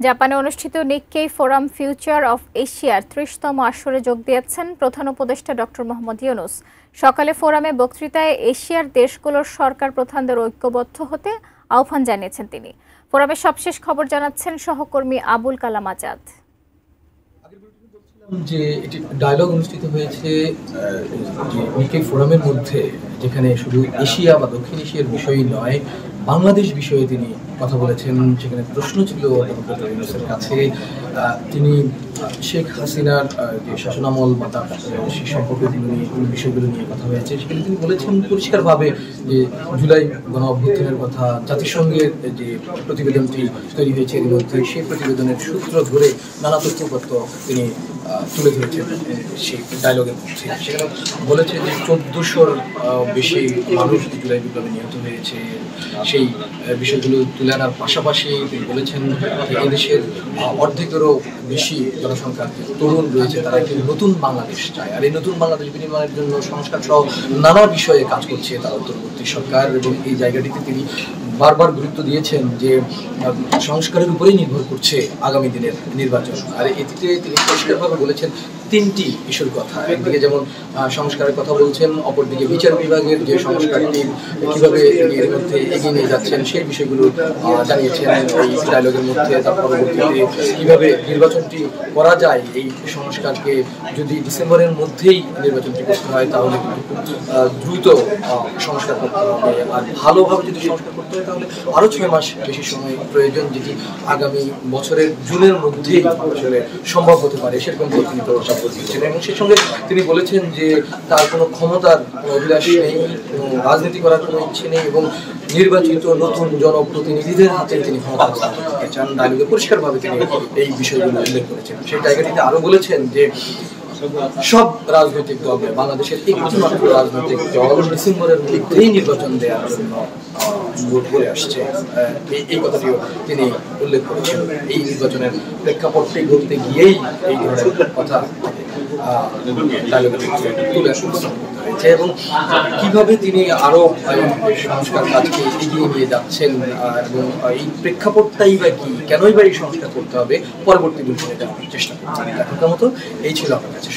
জাপানে অনুষ্ঠিত Nikkei forum future of এশিয়ার ৩০তম আসরে যোগ দিয়েছেন প্রধান উপদেষ্টা ডক্টর মোহাম্মদ ইউনূস। সকালে ফোরামে বক্তৃতায় এশিয়ার দেশগুলোর সরকার প্রধানদের ঐক্যবদ্ধ হতে আহ্বান জানিয়েছেন তিনি। ফোরামের সবশেষ খবর জানাচ্ছেন সহকর্মী আবুল কালাম আজাদ। যে এটি ডায়লগ অনুষ্ঠিত হয়েছে নিক্কেই ফোরামের মধ্যে, যেখানে শুধু এশিয়া বা দক্ষিণ এশিয়ার বিষয় নয়, বাংলাদেশ বিষয়ে তিনি কথা বলেছেন। সেখানে প্রশ্ন ছিল ডক্টর ইউনূসের কাছে, তিনি শেখ হাসিনার যে শাসনামল বা তার সেই সম্পর্কগুলো নিয়ে, বিষয়গুলো নিয়ে কথা হয়েছে। সেখানে তিনি বলেছেন পরিষ্কারভাবে যে জুলাই গণ অভ্যুত্থানের কথা, জাতিসংঘের যে প্রতিবেদনটি তৈরি হয়েছে এর মধ্যে, সেই প্রতিবেদনের সূত্র ধরে নানা তথ্যপত্র তিনি তুলে ধরেছেন সেই ডায়লগের মধ্যে। সেখানে বলেছে যে ১৪০০-র বেশি মানুষ জুলাই বিপ্লবে নিহত হয়েছে। সেই বিষয়গুলো তুলে আনার পাশাপাশি তিনি বলেছেন যে এদেশের অর্ধেকেরও বেশি জনসংখ্যার তরুণ রয়েছে, তারা একটি নতুন বাংলাদেশ চায়। আর এই নতুন বাংলাদেশ বিনির্মাণের জন্য সংস্কার সহ নানা বিষয়ে কাজ করছে তার অন্তর্বর্তী সরকার। এবং এই জায়গাটিতে তিনি বারবার গুরুত্ব দিয়েছেন যে সংস্কারের উপরেই নির্ভর করছে আগামী দিনের নির্বাচন। আর এটিতে তিনি পরিষ্কারভাবে বলেছেন তিনটি ইস্যুর কথা। একদিকে যেমন সংস্কারের কথা বলছেন, অপরদিকে বিচার বিভাগের যে সংস্কারটি কিভাবে তিনি এর মধ্যে এগিয়ে নিয়ে যাচ্ছেন সেই বিষয়গুলো জানিয়েছেন এই ডায়লগের মধ্যে। তার পরবর্তীতে কিভাবে নির্বাচনটি করা যায়, এই সংস্কারকে যদি ডিসেম্বরের মধ্যেই নির্বাচনটি করতে হয় তাহলে কিন্তু দ্রুত সংস্কার করতে হবে, আর ভালোভাবে যদি সংস্কার করতে হয় তাহলে আরও 6 মাস বেশি সময় প্রয়োজন, যেটি আগামী বছরের জুনের মধ্যেই আসলে সম্ভব হতে পারে, সেরকম তিনি প্রস্তাব দিয়েছেন। এবং সেই সঙ্গে তিনি বলেছেন যে তার কোনো ক্ষমতার কোনো অভিলাষ নেই, কোনো রাজনীতি করার কোনো ইচ্ছে নেই, এবং নির্বাচিত নতুন জনপ্রতিনিধিদের হাতে তিনি ক্ষমতা হস্তান্তর করতে চান। ডায়লগে পরিষ্কারভাবে তিনি এই বিষয়গুলো উল্লেখ করেছেন। সেই জায়গাটিতে আরও বলেছেন যে সব রাজনৈতিক দল, বাংলাদেশের একটি মাত্র রাজনৈতিক দল ডিসেম্বরের মধ্যেই নির্বাচন দেওয়ার জন্য জোর করে আসছে, এই কথাটিও তিনি উল্লেখ করেছেন। এই নির্বাচনের প্রেক্ষাপটটি গড়তে গিয়েই এই ধরনের কথা তুলে আসতে হয়েছে। এবং কিভাবে তিনি আরো সংস্কার কাজকে এগিয়ে নিয়ে যাচ্ছেন এবং এই প্রেক্ষাপটটাই বা কি, কেনই বা এই সংস্কার করতে হবে, পরবর্তী বুলেটিনে জানার চেষ্টা করছেন। এখনকার মতো এই ছিল আমার কাছে।